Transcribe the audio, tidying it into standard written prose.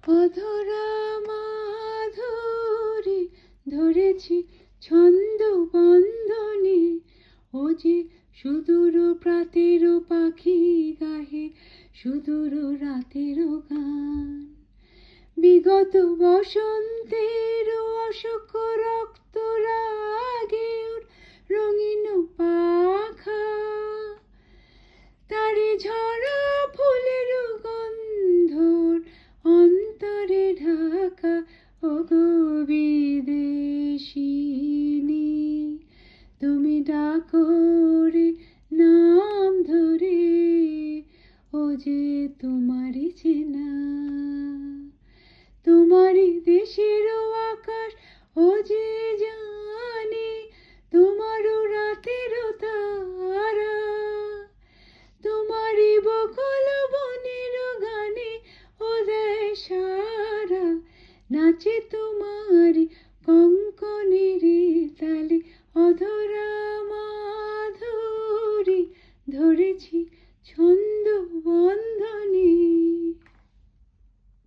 অধরা মাধুরী ধরেছি ছন্দ বন্ধনে, ও যে সুদূর প্রাতের পাখি গাহে সুদূর রাতের গান। বিগত বসন্তের অশোক রক্ত রাগে ওর রঙিন পাখা, তারে ঝরা ফুলের গন্ধর অন্তরে ঢাকা। ও গো বিদেশিনী, তুমি ডাকো রে নাম ধরে, ও যে তোমারই চেনা। তোমারই দেশের আকাশ ও যে জানে, তোমারও রাতের তারা। তোমারই বকুল বনের গানে ও দেয় সারা, নাচে তোমার